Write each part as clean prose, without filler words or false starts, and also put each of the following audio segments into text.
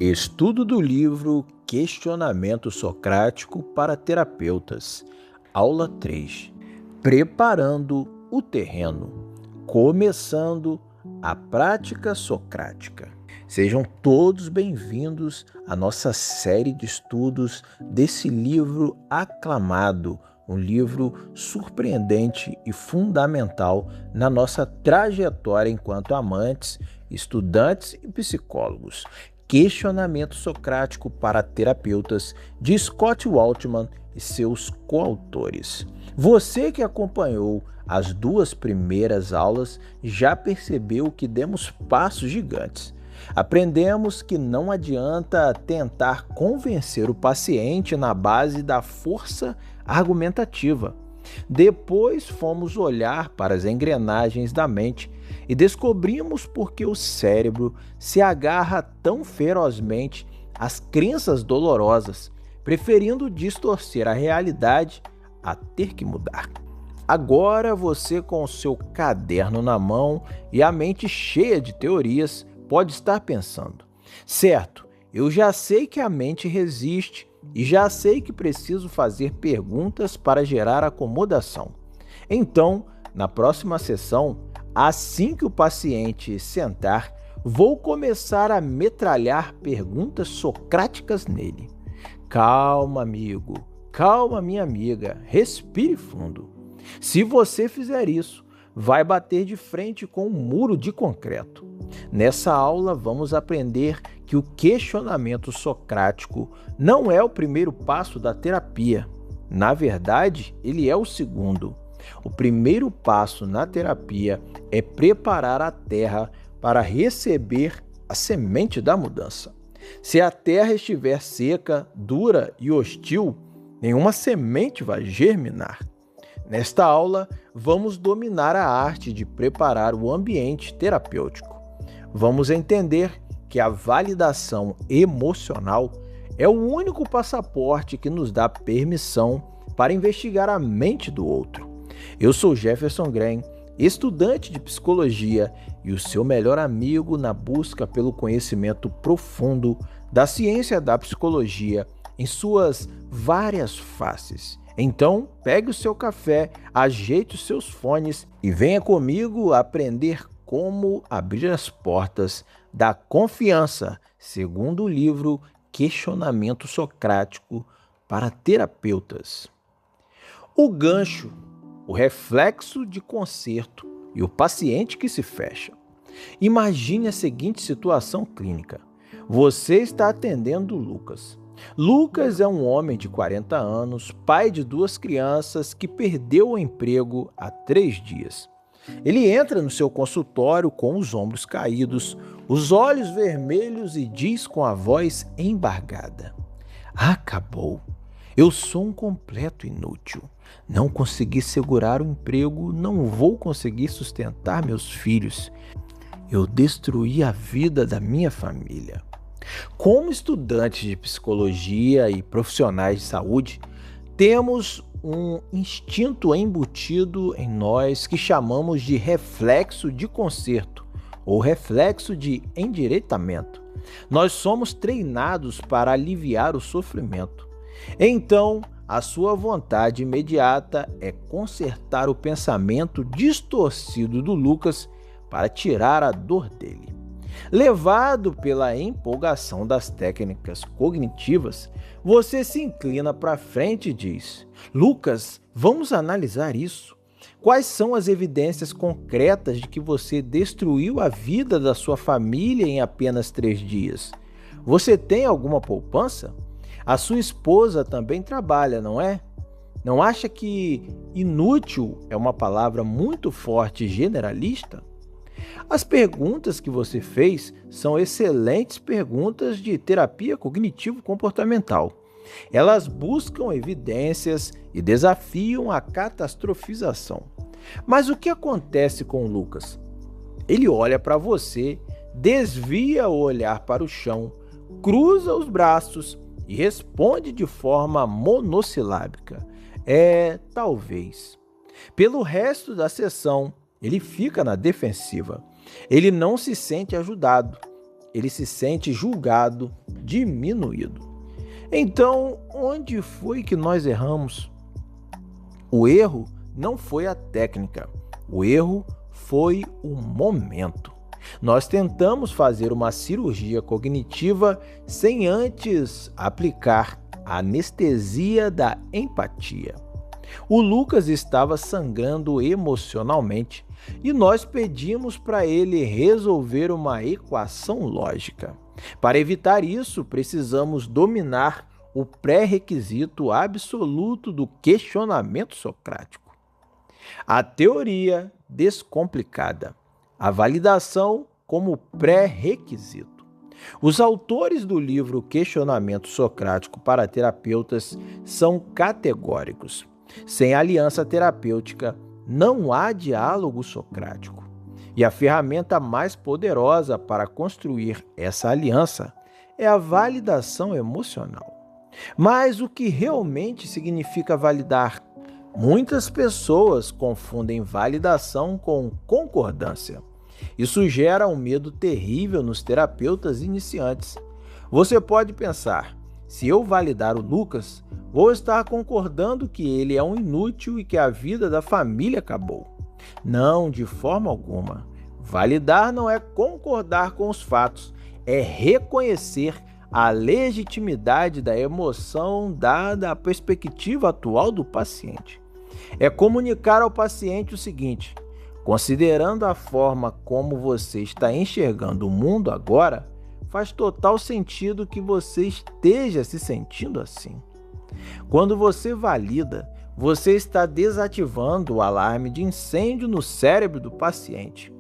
Estudo do livro Questionamento Socrático para Terapeutas, Aula 3. Preparando o terreno, começando a prática socrática. Sejam todos bem-vindos à nossa série de estudos desse livro aclamado, um livro surpreendente e fundamental na nossa trajetória enquanto amantes, estudantes e psicólogos. Questionamento Socrático para Terapeutas, de Scott Waltman e seus coautores. Você que acompanhou as duas primeiras aulas já percebeu que demos passos gigantes. Aprendemos que não adianta tentar convencer o paciente na base da força argumentativa. Depois fomos olhar para as engrenagens da mente e descobrimos por que o cérebro se agarra tão ferozmente às crenças dolorosas, preferindo distorcer a realidade a ter que mudar. Agora você, com o seu caderno na mão e a mente cheia de teorias, pode estar pensando: certo, eu já sei que a mente resiste e já sei que preciso fazer perguntas para gerar acomodação. Então, na próxima sessão, assim que o paciente sentar, vou começar a metralhar perguntas socráticas nele. Calma, amigo. Calma, minha amiga. Respire fundo. Se você fizer isso, vai bater de frente com um muro de concreto. Nessa aula, vamos aprender que o questionamento socrático não é o primeiro passo da terapia. Na verdade, ele é o segundo. O primeiro passo na terapia é preparar a terra para receber a semente da mudança. Se a terra estiver seca, dura e hostil, nenhuma semente vai germinar. Nesta aula, vamos dominar a arte de preparar o ambiente terapêutico. Vamos entender que a validação emocional é o único passaporte que nos dá permissão para investigar a mente do outro. Eu sou Jefferson Graham, estudante de psicologia e o seu melhor amigo na busca pelo conhecimento profundo da ciência da psicologia em suas várias faces. Então, pegue o seu café, ajeite os seus fones e venha comigo aprender como abrir as portas da confiança, segundo o livro Questionamento Socrático para Terapeutas. O gancho, o reflexo de conserto e o paciente que se fecha. Imagine a seguinte situação clínica. Você está atendendo Lucas. Lucas é um homem de 40 anos, pai de 2 crianças que perdeu o emprego há 3 dias. Ele entra no seu consultório com os ombros caídos, os olhos vermelhos e diz com a voz embargada: "Acabou. Eu sou um completo inútil. Não consegui segurar o emprego, não vou conseguir sustentar meus filhos. Eu destruí a vida da minha família." Como estudantes de psicologia e profissionais de saúde, temos um instinto embutido em nós que chamamos de reflexo de conserto ou reflexo de endireitamento. Nós somos treinados para aliviar o sofrimento. Então, a sua vontade imediata é consertar o pensamento distorcido do Lucas para tirar a dor dele. Levado pela empolgação das técnicas cognitivas, você se inclina para frente e diz: "Lucas, vamos analisar isso. Quais são as evidências concretas de que você destruiu a vida da sua família em apenas 3 dias? Você tem alguma poupança? A sua esposa também trabalha, não é? Não acha que inútil é uma palavra muito forte e generalista?" As perguntas que você fez são excelentes perguntas de terapia cognitivo-comportamental. Elas buscam evidências e desafiam a catastrofização. Mas o que acontece com o Lucas? Ele olha para você, desvia o olhar para o chão, cruza os braços e responde de forma monossilábica: talvez. Pelo resto da sessão, ele fica na defensiva. Ele não se sente ajudado. Ele se sente julgado, diminuído. Então, onde foi que nós erramos? O erro não foi a técnica, o erro foi o momento. Nós tentamos fazer uma cirurgia cognitiva sem antes aplicar a anestesia da empatia. O Lucas estava sangrando emocionalmente e nós pedimos para ele resolver uma equação lógica. Para evitar isso, precisamos dominar o pré-requisito absoluto do questionamento socrático. A teoria descomplicada. A validação como pré-requisito. Os autores do livro Questionamento Socrático para Terapeutas são categóricos. Sem aliança terapêutica, não há diálogo socrático. E a ferramenta mais poderosa para construir essa aliança é a validação emocional. Mas o que realmente significa validar? Muitas pessoas confundem validação com concordância. Isso gera um medo terrível nos terapeutas iniciantes. Você pode pensar, se eu validar o Lucas, vou estar concordando que ele é um inútil e que a vida da família acabou. Não, de forma alguma. Validar não é concordar com os fatos, é reconhecer a legitimidade da emoção dada à perspectiva atual do paciente. É comunicar ao paciente o seguinte: considerando a forma como você está enxergando o mundo agora, faz total sentido que você esteja se sentindo assim. Quando você valida, você está desativando o alarme de incêndio no cérebro do paciente.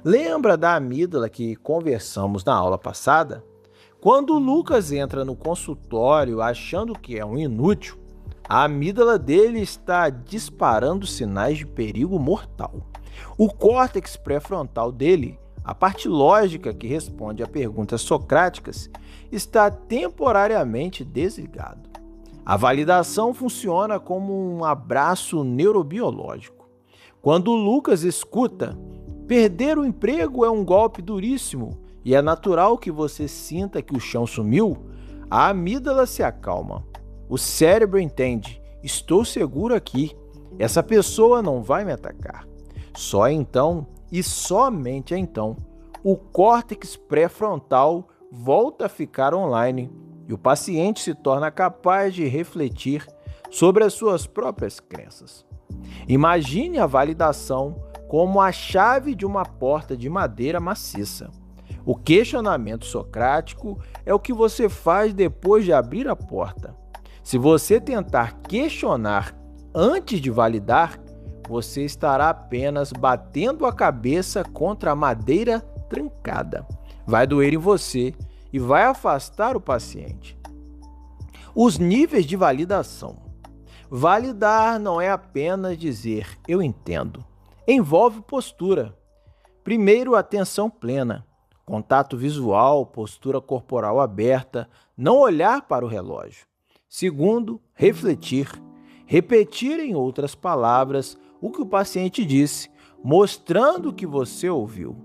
Lembra da amígdala que conversamos na aula passada? Quando o Lucas entra no consultório achando que é um inútil, a amígdala dele está disparando sinais de perigo mortal. O córtex pré-frontal dele, a parte lógica que responde a perguntas socráticas, está temporariamente desligado. A validação funciona como um abraço neurobiológico. Quando o Lucas escuta, perder o emprego é um golpe duríssimo e é natural que você sinta que o chão sumiu, a amígdala se acalma. O cérebro entende, estou seguro aqui, essa pessoa não vai me atacar. Só então, e somente então, o córtex pré-frontal volta a ficar online e o paciente se torna capaz de refletir sobre as suas próprias crenças. Imagine a validação como a chave de uma porta de madeira maciça. O questionamento socrático é o que você faz depois de abrir a porta. Se você tentar questionar antes de validar, você estará apenas batendo a cabeça contra a madeira trancada. Vai doer em você e vai afastar o paciente. Os níveis de validação. Validar não é apenas dizer eu entendo. Envolve postura. Primeiro, atenção plena. Contato visual, postura corporal aberta, não olhar para o relógio. Segundo, refletir. Repetir em outras palavras o que o paciente disse, mostrando o que você ouviu.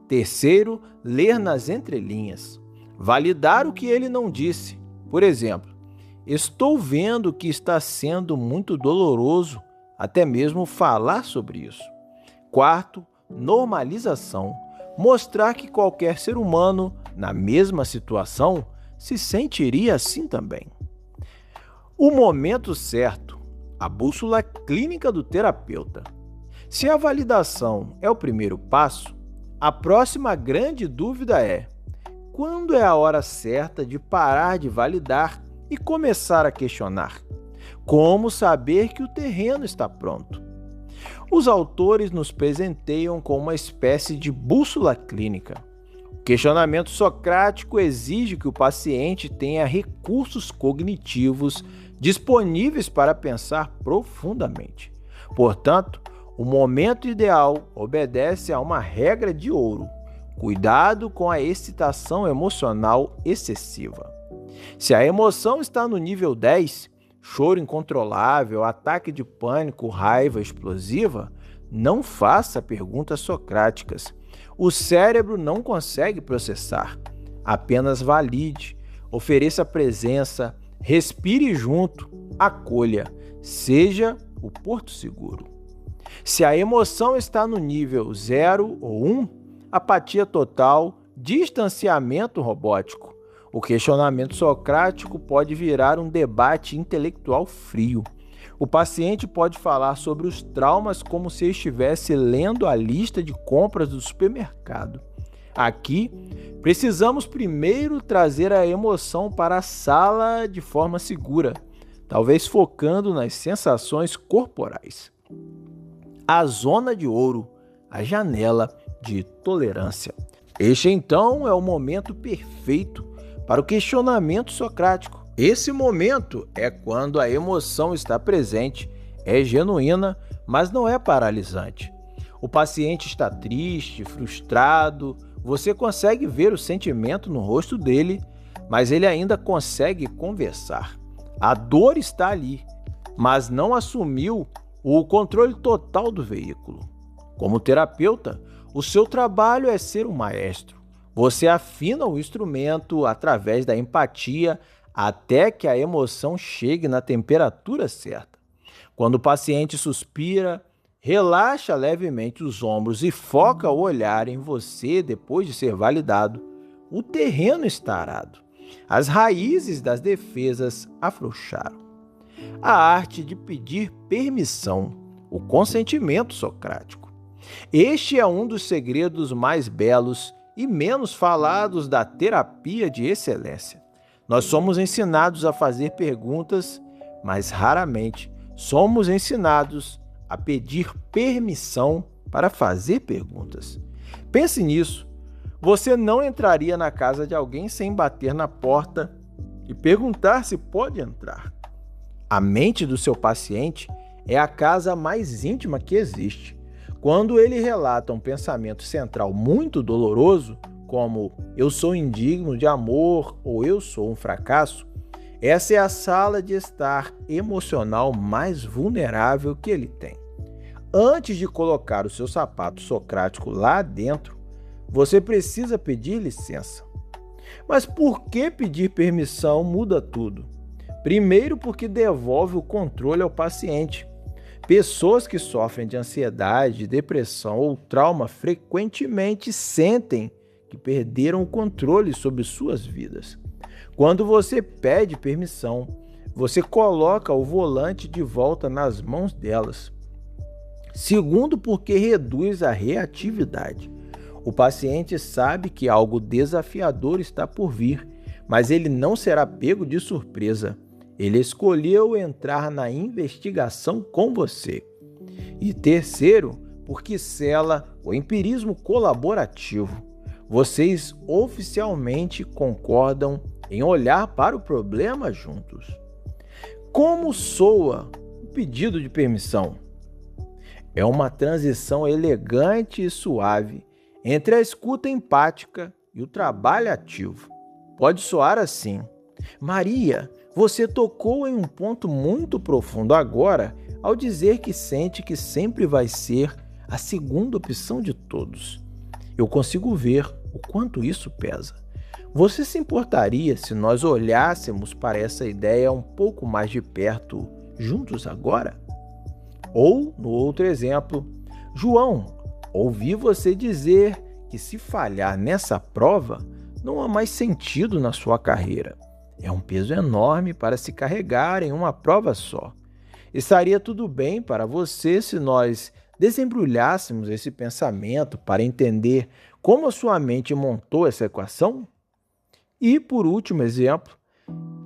Terceiro, ler nas entrelinhas. Validar o que ele não disse. Por exemplo, estou vendo que está sendo muito doloroso até mesmo falar sobre isso. Quarto, normalização. Mostrar que qualquer ser humano, na mesma situação, se sentiria assim também. O momento certo. A bússola clínica do terapeuta. Se a validação é o primeiro passo, a próxima grande dúvida é: quando é a hora certa de parar de validar e começar a questionar? Como saber que o terreno está pronto? Os autores nos presenteiam com uma espécie de bússola clínica. O questionamento socrático exige que o paciente tenha recursos cognitivos disponíveis para pensar profundamente. Portanto, o momento ideal obedece a uma regra de ouro: cuidado com a excitação emocional excessiva. Se a emoção está no nível 10, choro incontrolável, ataque de pânico, raiva explosiva, não faça perguntas socráticas. O cérebro não consegue processar. Apenas valide. Ofereça presença, respire junto, acolha, seja o porto seguro. Se a emoção está no nível 0 ou 1, apatia total, distanciamento robótico. O questionamento socrático pode virar um debate intelectual frio. O paciente pode falar sobre os traumas como se estivesse lendo a lista de compras do supermercado. Aqui, precisamos primeiro trazer a emoção para a sala de forma segura, talvez focando nas sensações corporais. A zona de ouro, a janela de tolerância. Este, então, é o momento perfeito para o questionamento socrático. Esse momento é quando a emoção está presente, é genuína, mas não é paralisante. O paciente está triste, frustrado, você consegue ver o sentimento no rosto dele, mas ele ainda consegue conversar. A dor está ali, mas não assumiu o controle total do veículo. Como terapeuta, o seu trabalho é ser um maestro. Você afina o instrumento através da empatia até que a emoção chegue na temperatura certa. Quando o paciente suspira, relaxa levemente os ombros e foca o olhar em você depois de ser validado, o terreno está arado. As raízes das defesas afrouxaram. A arte de pedir permissão, o consentimento socrático. Este é um dos segredos mais belos e menos falados da terapia de excelência. Nós somos ensinados a fazer perguntas, mas raramente somos ensinados a pedir permissão para fazer perguntas. Pense nisso. Você não entraria na casa de alguém sem bater na porta e perguntar se pode entrar. A mente do seu paciente é a casa mais íntima que existe. Quando ele relata um pensamento central muito doloroso, como eu sou indigno de amor ou eu sou um fracasso, essa é a sala de estar emocional mais vulnerável que ele tem. Antes de colocar o seu sapato socrático lá dentro, você precisa pedir licença. Mas por que pedir permissão muda tudo? Primeiro, porque devolve o controle ao paciente. Pessoas que sofrem de ansiedade, depressão ou trauma frequentemente sentem que perderam o controle sobre suas vidas. Quando você pede permissão, você coloca o volante de volta nas mãos delas. Segundo, porque reduz a reatividade. O paciente sabe que algo desafiador está por vir, mas ele não será pego de surpresa. Ele escolheu entrar na investigação com você. E terceiro, porque sela o empirismo colaborativo. Vocês oficialmente concordam em olhar para o problema juntos. Como soa o pedido de permissão? É uma transição elegante e suave entre a escuta empática e o trabalho ativo. Pode soar assim: Maria, você tocou em um ponto muito profundo agora ao dizer que sente que sempre vai ser a segunda opção de todos. Eu consigo ver o quanto isso pesa. Você se importaria se nós olhássemos para essa ideia um pouco mais de perto juntos agora? Ou, no outro exemplo, João, ouvi você dizer que se falhar nessa prova, não há mais sentido na sua carreira. É um peso enorme para se carregar em uma prova só. Estaria tudo bem para você se nós desembrulhássemos esse pensamento para entender como a sua mente montou essa equação? E, por último exemplo,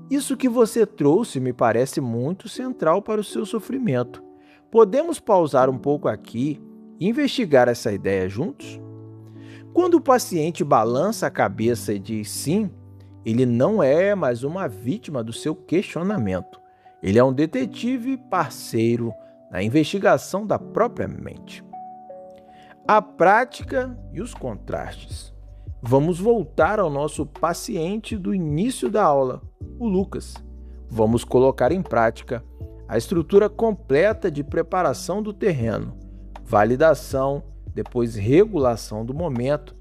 isso que você trouxe me parece muito central para o seu sofrimento. Podemos pausar um pouco aqui e investigar essa ideia juntos? Quando o paciente balança a cabeça e diz sim, ele não é mais uma vítima do seu questionamento. Ele é um detetive parceiro na investigação da própria mente. A prática e os contrastes. Vamos voltar ao nosso paciente do início da aula, o Lucas. Vamos colocar em prática a estrutura completa de preparação do terreno, validação, depois regulação do momento,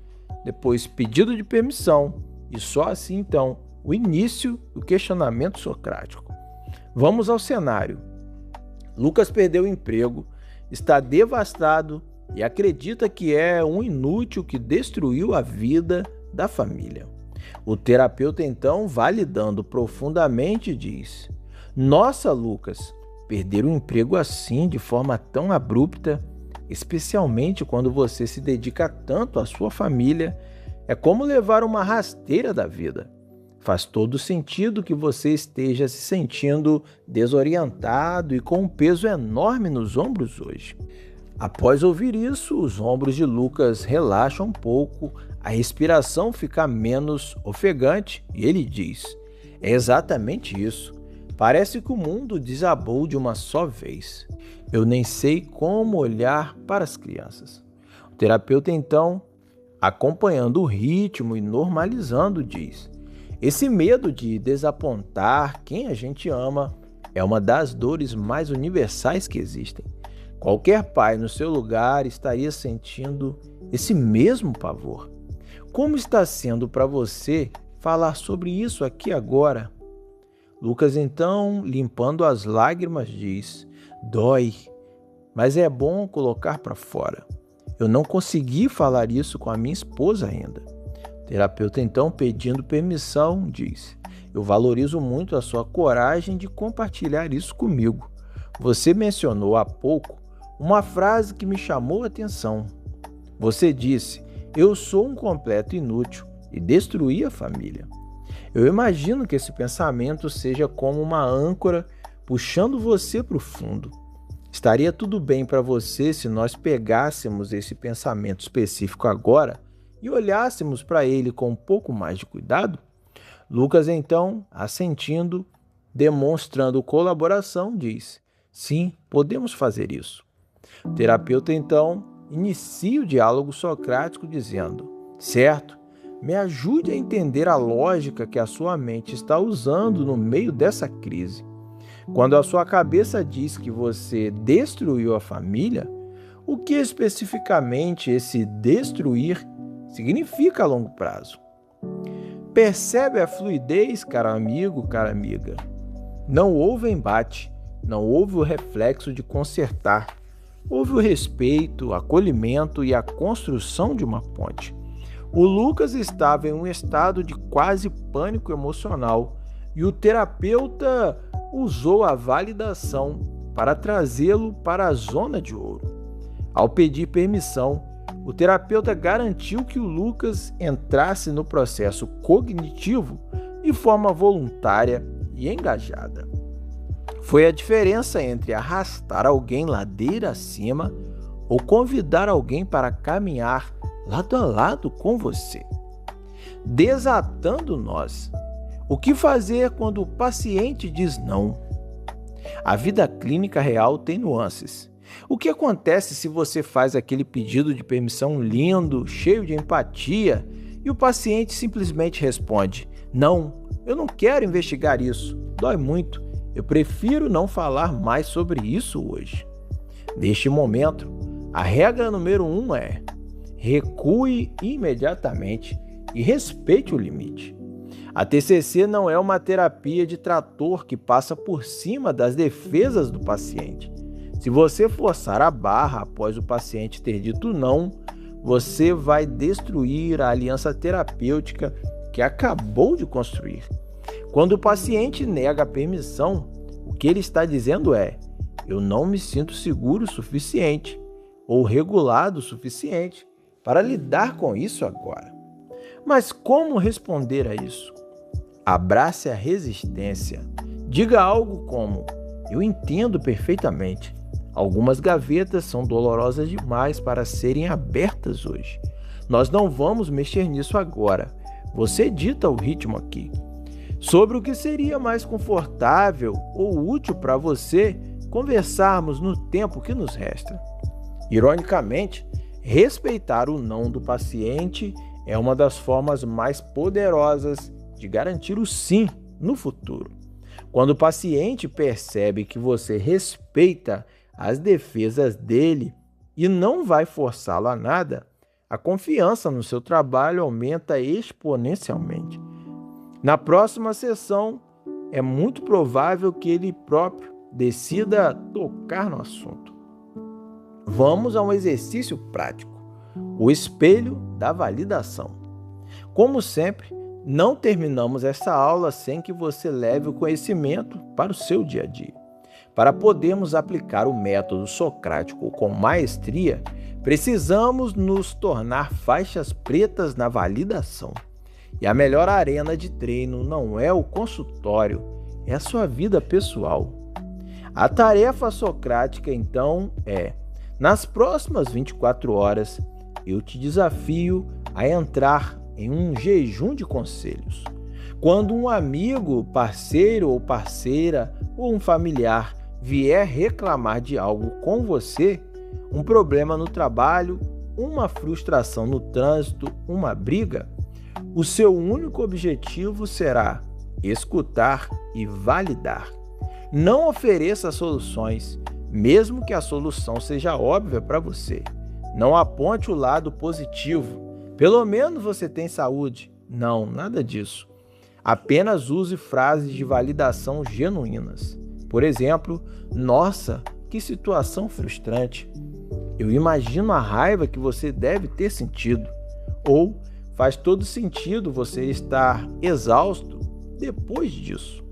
depois pedido de permissão e só assim então o início do questionamento socrático. Vamos ao cenário. Lucas perdeu o emprego, está devastado e acredita que é um inútil que destruiu a vida da família. O terapeuta então, validando profundamente, diz: Nossa, Lucas, perder um emprego assim, de forma tão abrupta, especialmente quando você se dedica tanto à sua família, é como levar uma rasteira da vida. Faz todo sentido que você esteja se sentindo desorientado e com um peso enorme nos ombros hoje. Após ouvir isso, os ombros de Lucas relaxam um pouco, a respiração fica menos ofegante e ele diz: É exatamente isso. Parece que o mundo desabou de uma só vez. Eu nem sei como olhar para as crianças. O terapeuta então, acompanhando o ritmo e normalizando, diz: Esse medo de desapontar quem a gente ama é uma das dores mais universais que existem. Qualquer pai no seu lugar estaria sentindo esse mesmo pavor. Como está sendo para você falar sobre isso aqui agora? Lucas então, limpando as lágrimas, diz: Dói, mas é bom colocar para fora. Eu não consegui falar isso com a minha esposa ainda. O terapeuta então, pedindo permissão, diz: Eu valorizo muito a sua coragem de compartilhar isso comigo. Você mencionou há pouco uma frase que me chamou a atenção. Você disse: Eu sou um completo inútil e destruí a família. Eu imagino que esse pensamento seja como uma âncora puxando você para o fundo. Estaria tudo bem para você se nós pegássemos esse pensamento específico agora e olhássemos para ele com um pouco mais de cuidado? Lucas, então, assentindo, demonstrando colaboração, diz: Sim, podemos fazer isso. O terapeuta, então, inicia o diálogo socrático dizendo: Certo, me ajude a entender a lógica que a sua mente está usando no meio dessa crise. Quando a sua cabeça diz que você destruiu a família, o que especificamente esse destruir significa a longo prazo? Percebe a fluidez, caro amigo, cara amiga? Não houve embate, não houve o reflexo de consertar. Houve o respeito, o acolhimento e a construção de uma ponte. O Lucas estava em um estado de quase pânico emocional e o terapeuta usou a validação para trazê-lo para a zona de ouro. Ao pedir permissão, o terapeuta garantiu que o Lucas entrasse no processo cognitivo de forma voluntária e engajada. Foi a diferença entre arrastar alguém ladeira acima ou convidar alguém para caminhar lado a lado com você. Desatando nós. O que fazer quando o paciente diz não? A vida clínica real tem nuances. O que acontece se você faz aquele pedido de permissão lindo, cheio de empatia, e o paciente simplesmente responde: Não, eu não quero investigar isso, dói muito, eu prefiro não falar mais sobre isso hoje. Neste momento, a regra número 1 é: recue imediatamente e respeite o limite. A TCC não é uma terapia de trator que passa por cima das defesas do paciente. Se você forçar a barra após o paciente ter dito não, você vai destruir a aliança terapêutica que acabou de construir. Quando o paciente nega a permissão, o que ele está dizendo é: eu não me sinto seguro o suficiente ou regulado o suficiente para lidar com isso agora. Mas como responder a isso? Abrace a resistência. Diga algo como: eu entendo perfeitamente. Algumas gavetas são dolorosas demais para serem abertas hoje. Nós não vamos mexer nisso agora. Você dita o ritmo aqui. Sobre o que seria mais confortável ou útil para você conversarmos no tempo que nos resta. Ironicamente, respeitar o não do paciente é uma das formas mais poderosas de garantir o sim no futuro. Quando o paciente percebe que você respeita as defesas dele e não vai forçá-lo a nada, a confiança no seu trabalho aumenta exponencialmente. Na próxima sessão, é muito provável que ele próprio decida tocar no assunto. Vamos a um exercício prático, o espelho da validação. Como sempre, não terminamos essa aula sem que você leve o conhecimento para o seu dia a dia. Para podermos aplicar o método socrático com maestria, precisamos nos tornar faixas pretas na validação. E a melhor arena de treino não é o consultório, é a sua vida pessoal. A tarefa socrática, então, é: nas próximas 24 horas, eu te desafio a entrar em um jejum de conselhos. Quando um amigo, parceiro ou parceira ou um familiar vier reclamar de algo com você, um problema no trabalho, uma frustração no trânsito, uma briga, o seu único objetivo será escutar e validar. Não ofereça soluções, mesmo que a solução seja óbvia para você. Não aponte o lado positivo. Pelo menos você tem saúde. Não, nada disso. Apenas use frases de validação genuínas. Por exemplo, nossa, que situação frustrante. Eu imagino a raiva que você deve ter sentido. Ou faz todo sentido você estar exausto depois disso.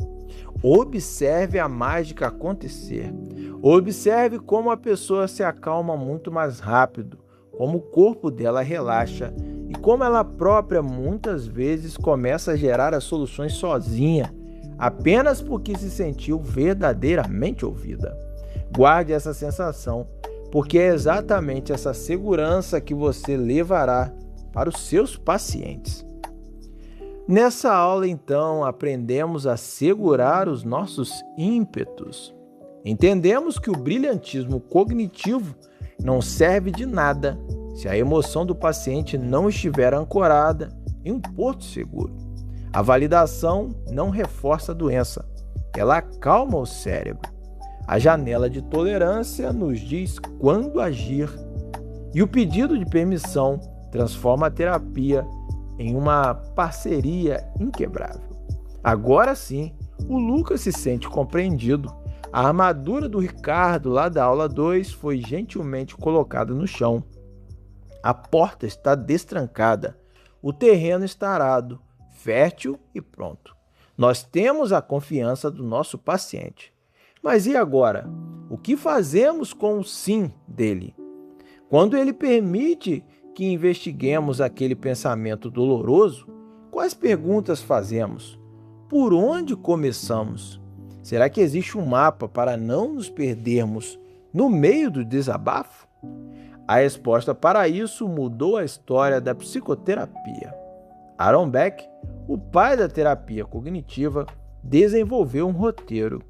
Observe a mágica acontecer. Observe como a pessoa se acalma muito mais rápido, como o corpo dela relaxa e como ela própria muitas vezes começa a gerar as soluções sozinha, apenas porque se sentiu verdadeiramente ouvida. Guarde essa sensação, porque é exatamente essa segurança que você levará para os seus pacientes. Nessa aula, então, aprendemos a segurar os nossos ímpetos. Entendemos que o brilhantismo cognitivo não serve de nada se a emoção do paciente não estiver ancorada em um porto seguro. A validação não reforça a doença, ela acalma o cérebro. A janela de tolerância nos diz quando agir, e o pedido de permissão transforma a terapia em uma parceria inquebrável. Agora sim, o Lucas se sente compreendido. A armadura do Ricardo, lá da aula 2, foi gentilmente colocada no chão. A porta está destrancada. O terreno está arado, fértil e pronto. Nós temos a confiança do nosso paciente. Mas e agora? O que fazemos com o sim dele? Quando ele permite que investiguemos aquele pensamento doloroso, quais perguntas fazemos? Por onde começamos? Será que existe um mapa para não nos perdermos no meio do desabafo? A resposta para isso mudou a história da psicoterapia. Aaron Beck, o pai da terapia cognitiva, desenvolveu um roteiro.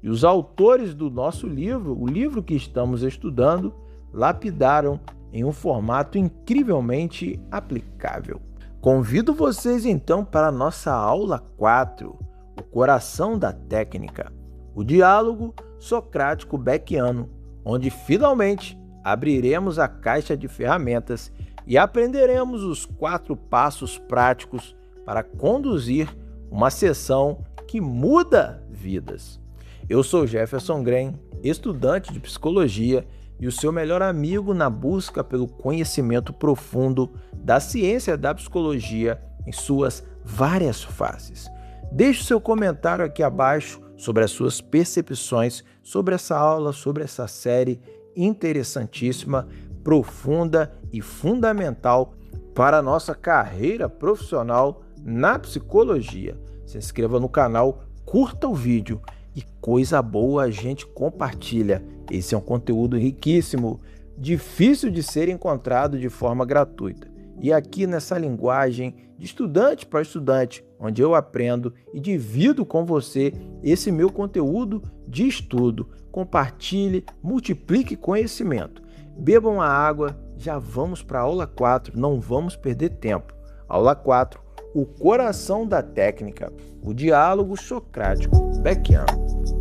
E os autores do nosso livro, o livro que estamos estudando, lapidaram em um formato incrivelmente aplicável. Convido vocês então para a nossa aula 4, o coração da técnica, o diálogo socrático-beckiano, onde finalmente abriremos a caixa de ferramentas e aprenderemos os 4 passos práticos para conduzir uma sessão que muda vidas. Eu sou Jefferson Green, estudante de psicologia e o seu melhor amigo na busca pelo conhecimento profundo da ciência da psicologia em suas várias faces. Deixe seu comentário aqui abaixo sobre as suas percepções sobre essa aula, sobre essa série interessantíssima, profunda e fundamental para a nossa carreira profissional na psicologia. Se inscreva no canal, curta o vídeo e coisa boa a gente compartilha. Esse é um conteúdo riquíssimo, difícil de ser encontrado de forma gratuita. E aqui nessa linguagem de estudante para estudante, onde eu aprendo e divido com você esse meu conteúdo de estudo. Compartilhe, multiplique conhecimento. Bebam a água, já vamos para a aula 4, não vamos perder tempo. Aula 4, o coração da técnica, o diálogo socrático beckiano.